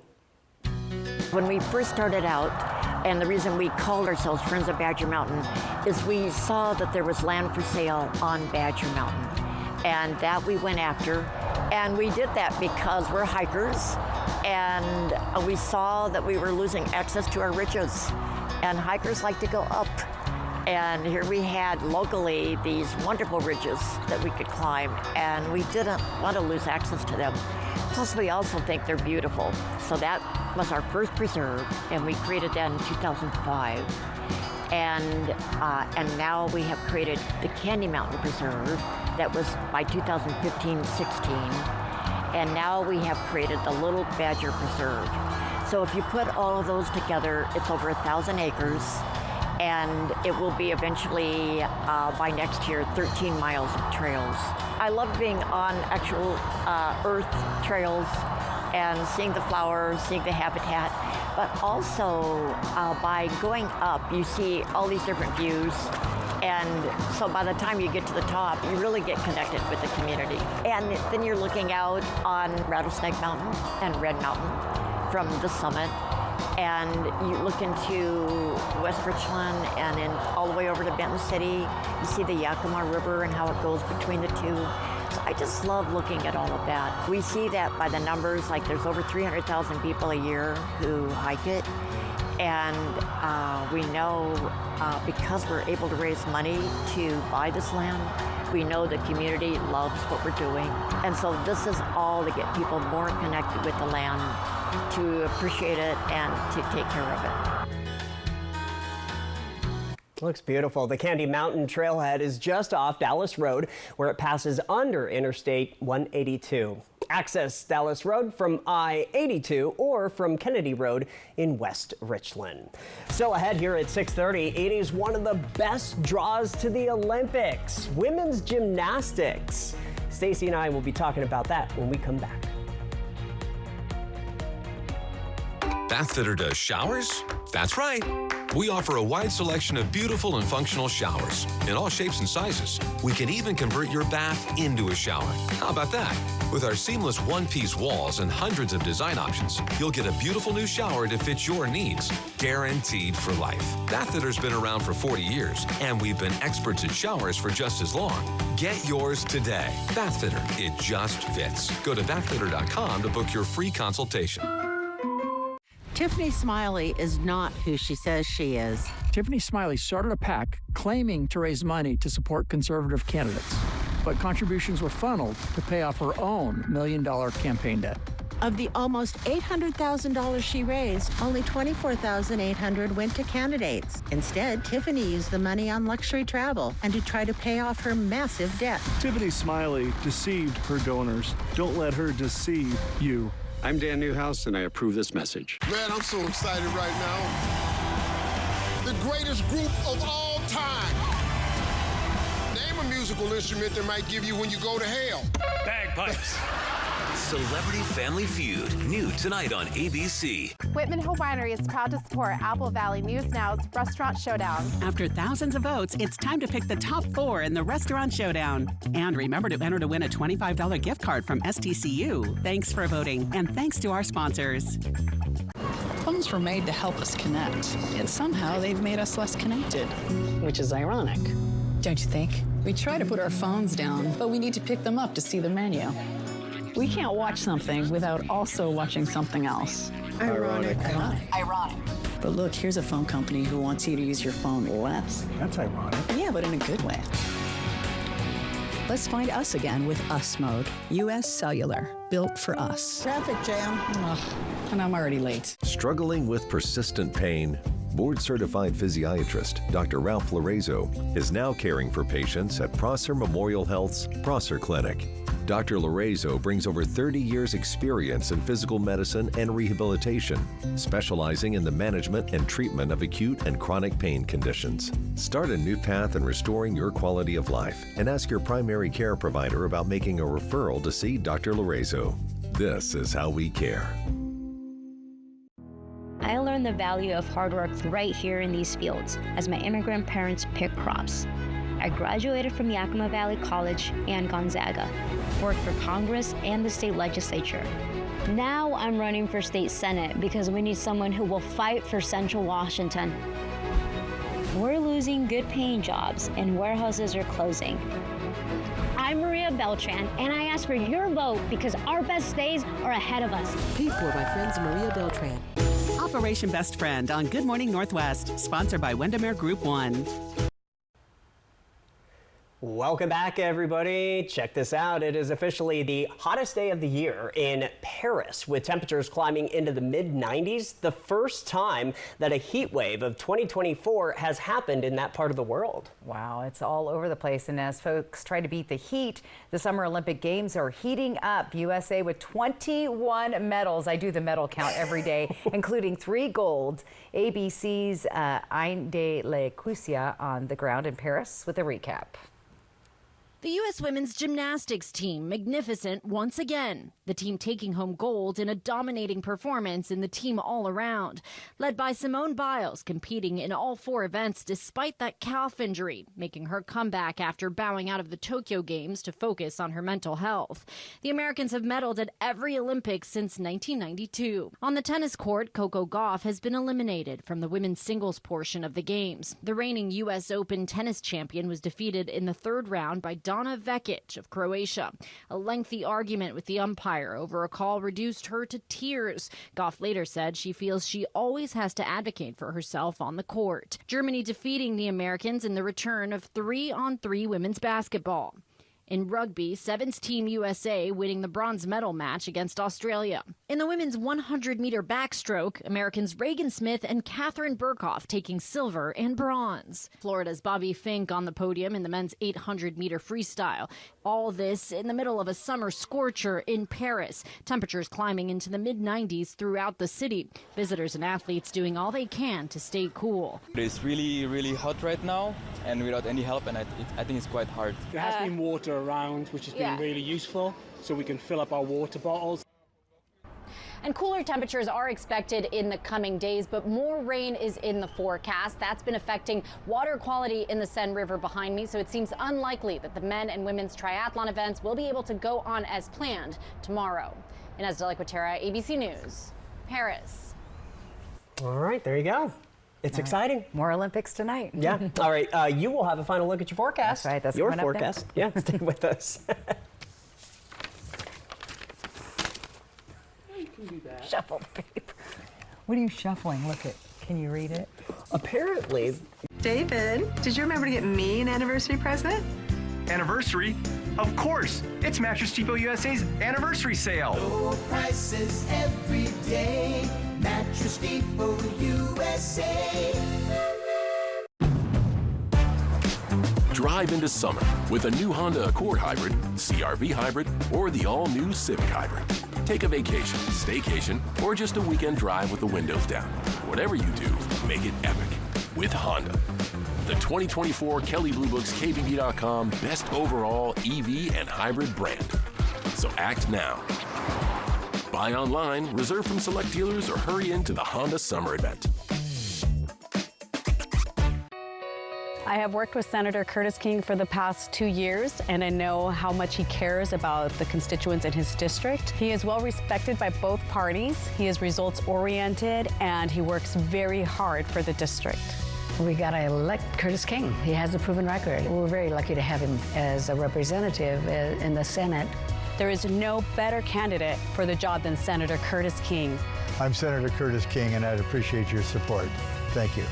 When we first started out, and the reason we called ourselves Friends of Badger Mountain, is we saw that there was land for sale on Badger Mountain. And that we went after. And we did that because we're hikers, and we saw that we were losing access to our ridges. And hikers like to go up. And here we had locally these wonderful ridges that we could climb, and we didn't want to lose access to them. Plus, we also think they're beautiful. So that was our first preserve, and we created that in 2005. And now we have created the Candy Mountain Preserve. That was by 2015-16. And now we have created the Little Badger Preserve. So if you put all of those together, it's over 1,000 acres. And it will be eventually, by next year, 13 miles of trails. I love being on actual earth trails and seeing the flowers, seeing the habitat, but also by going up, you see all these different views. And so by the time you get to the top, you really get connected with the community. And then you're looking out on Rattlesnake Mountain and Red Mountain from the summit. And you look into West Richland and then all the way over to Benton City. You see the Yakima River and how it goes between the two. So I just love looking at all of that. We see that by the numbers, like there's over 300,000 people a year who hike it. And we know because we're able to raise money to buy this land, we know the community loves what we're doing. And so this is all to get people more connected with the land, to appreciate it and to take care of it. Looks beautiful. The Candy Mountain Trailhead is just off Dallas Road, where it passes under Interstate 182. Access Dallas Road from I-82 or from Kennedy Road in West Richland. Still ahead here at 6:30, it is one of the best draws to the Olympics, women's gymnastics. Stacy and I will be talking about that when we come back. Bath Fitter does showers? That's right. We offer a wide selection of beautiful and functional showers in all shapes and sizes. We can even convert your bath into a shower. How about that? With our seamless one-piece walls and hundreds of design options, you'll get a beautiful new shower to fit your needs, guaranteed for life. Bathfitter's been around for 40 years, and we've been experts at showers for just as long. Get yours today. Bathfitter, it just fits. Go to bathfitter.com to book your free consultation. Tiffany Smiley is not who she says she is. Tiffany Smiley started a PAC claiming to raise money to support conservative candidates, but contributions were funneled to pay off her own $1 million campaign debt. Of the almost $800,000 she raised, only $24,800 went to candidates. Instead, Tiffany used the money on luxury travel and to try to pay off her massive debt. Tiffany Smiley deceived her donors. Don't let her deceive you. I'm Dan Newhouse, and I approve this message. Man, I'm so excited right now. The greatest group of all time. Name a musical instrument that might give you when you go to hell. Bagpipes. Celebrity Family Feud, new tonight on ABC. Whitman Hill Winery is proud to support Apple Valley News Now's Restaurant Showdown. After thousands of votes, it's time to pick the top 4 in the Restaurant Showdown. And remember to enter to win a $25 gift card from STCU. Thanks for voting, and thanks to our sponsors. Phones were made to help us connect, yet somehow they've made us less connected. Which is ironic. Don't you think? We try to put our phones down, but we need to pick them up to see the menu. We can't watch something without also watching something else. Ironic. Ironic. But look, here's a phone company who wants you to use your phone less. That's ironic. Yeah, but in a good way. Let's find us again with Us Mode. U.S. Cellular, built for us. Traffic jam. Ugh, and I'm already late. Struggling with persistent pain? Board-certified physiatrist Dr. Ralph Lorenzo is now caring for patients at Prosser Memorial Health's Prosser Clinic. Dr. Lorenzo brings over 30 years' experience in physical medicine and rehabilitation, specializing in the management and treatment of acute and chronic pain conditions. Start a new path in restoring your quality of life and ask your primary care provider about making a referral to see Dr. Lorenzo. This is how we care. I learned the value of hard work right here in these fields as my immigrant parents pick crops. I graduated from Yakima Valley College and Gonzaga, worked for Congress and the state legislature. Now I'm running for state senate because we need someone who will fight for Central Washington. We're losing good paying jobs and warehouses are closing. I'm Maria Beltran, and I ask for your vote because our best days are ahead of us. Paid for by friends Maria Beltran. Operation Best Friend on Good Morning Northwest, sponsored by Windermere Group 1. Welcome back, everybody. Check this out. It is officially the hottest day of the year in Paris, with temperatures climbing into the mid-90s, the first time that a heat wave of 2024 has happened in that part of the world. Wow, it's all over the place. And as folks try to beat the heat, the Summer Olympic Games are heating up. USA with 21 medals. I do the medal count every day, including 3 gold. ABC's Inde Le Cusia on the ground in Paris with a recap. The U.S. women's gymnastics team, magnificent once again. The team taking home gold in a dominating performance in the team all around. Led by Simone Biles, competing in all 4 events despite that calf injury, making her comeback after bowing out of the Tokyo Games to focus on her mental health. The Americans have medaled at every Olympics since 1992. On the tennis court, Coco Gauff has been eliminated from the women's singles portion of the Games. The reigning U.S. Open tennis champion was defeated in the 3rd round by Donna Vekic of Croatia. A lengthy argument with the umpire over a call reduced her to tears. Gauff later said she feels she always has to advocate for herself on the court. Germany defeating the Americans in the return of 3-on-3 women's basketball. In rugby, Sevens Team USA winning the bronze medal match against Australia. In the women's 100-meter backstroke, Americans Reagan Smith and Catherine Burkhoff taking silver and bronze. Florida's Bobby Fink on the podium in the men's 800-meter freestyle. All this in the middle of a summer scorcher in Paris. Temperatures climbing into the mid-90s throughout the city. Visitors and athletes doing all they can to stay cool. It's really, really hot right now, and without any help, and I think it's quite hard. There has been water around, which has been really useful, so we can fill up our water bottles. And cooler temperatures are expected in the coming days, but more rain is in the forecast. That's been affecting water quality in the Seine River behind me, so it seems unlikely that the men and women's triathlon events will be able to go on as planned tomorrow. Inez de la Quatera, ABC News, Paris. All right, there you go. It's exciting. More Olympics tonight. Yeah. All right. You will have a final look at your forecast. That's right. That's your coming up forecast. Yeah. Stay with us. You can do that. Shuffle paper. What are you shuffling? Look at. Can you read it? Apparently. David, did you remember to get me an anniversary present? Anniversary? Of course! It's Mattress Depot USA's anniversary sale. Low prices every day. Mattress Depot USA. Drive into summer with a new Honda Accord Hybrid, CR-V Hybrid, or the all-new Civic Hybrid. Take a vacation, staycation, or just a weekend drive with the windows down. Whatever you do, make it epic with Honda. The 2024 Kelley Blue Book's KBB.com Best Overall EV and Hybrid Brand. So act now. Buy online, reserve from select dealers, or hurry into the Honda Summer Event. I have worked with Senator Curtis King for the past 2 years, and I know how much he cares about the constituents in his district. He is well respected by both parties. He is results oriented, and he works very hard for the district. We got to elect Curtis King. He has a proven record. We're very lucky to have him as a representative in the Senate. There is no better candidate for the job than Senator Curtis King. I'm Senator Curtis King, and I'd appreciate your support. Thank you.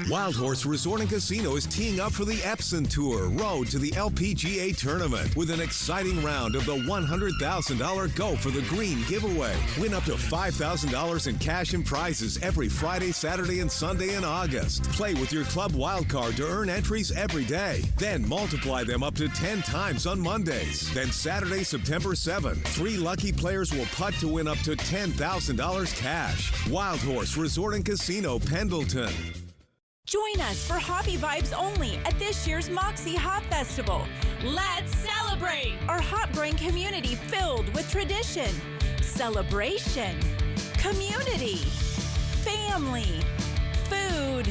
Wild Horse Resort and Casino is teeing up for the Epson Tour Road to the LPGA Tournament with an exciting round of the $100,000 Go for the Green giveaway. Win up to $5,000 in cash and prizes every Friday, Saturday, and Sunday in August. Play with your club wildcard to earn entries every day. Then multiply them up to 10 times on Mondays. Then Saturday, September 7th, 3 lucky players will putt to win up to $10,000 cash. Wild Horse Resort and Casino, Pendleton. Join us for Hobby Vibes only at this year's Moxie Hop Festival. Let's celebrate our hop growing community filled with tradition, celebration, community, family, food,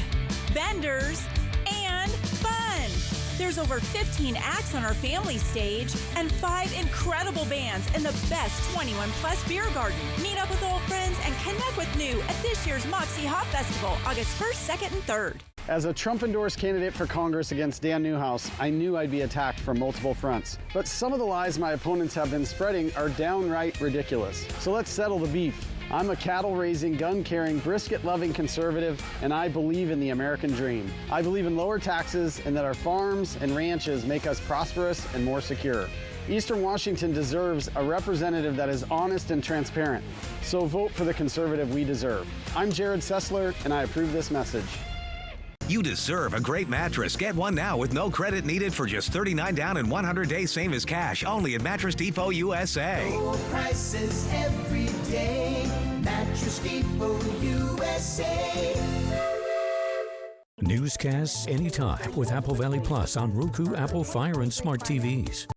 vendors, and fun. There's over 15 acts on our family stage and 5 incredible bands in the best 21+ beer garden. Meet up with old friends and connect with new at this year's Moxie Hop Festival, August 1st, 2nd, and 3rd. As a Trump-endorsed candidate for Congress against Dan Newhouse, I knew I'd be attacked from multiple fronts. But some of the lies my opponents have been spreading are downright ridiculous. So let's settle the beef. I'm a cattle-raising, gun-carrying, brisket-loving conservative, and I believe in the American dream. I believe in lower taxes and that our farms and ranches make us prosperous and more secure. Eastern Washington deserves a representative that is honest and transparent. So vote for the conservative we deserve. I'm Jared Sessler, and I approve this message. You deserve a great mattress. Get one now with no credit needed for just $39 down and 100 days, same as cash. Only at Mattress Depot USA. Low prices every day. Mattress Depot USA. Newscasts anytime with Apple Valley Plus on Roku, Apple Fire, and smart TVs.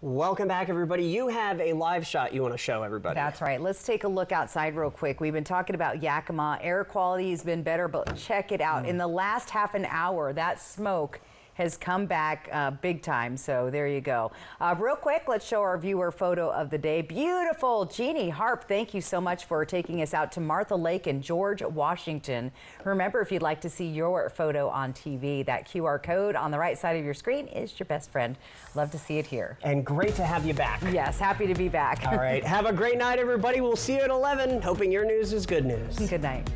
Welcome back, everybody. You have a live shot you want to show everybody. That's right. Let's take a look outside real quick. We've been talking about Yakima. Air quality has been better, but check it out. In the last half an hour, that smoke has come back big time. So there you go. Real quick, let's show our viewer photo of the day. Beautiful. Jeannie Harp, thank you so much for taking us out to Martha Lake in George, Washington. Remember, if you'd like to see your photo on TV, that QR code on the right side of your screen is your best friend. Love to see it here. And great to have you back. Yes, happy to be back. All right. Have a great night, everybody. We'll see you at 11. Hoping your news is good news. Good night.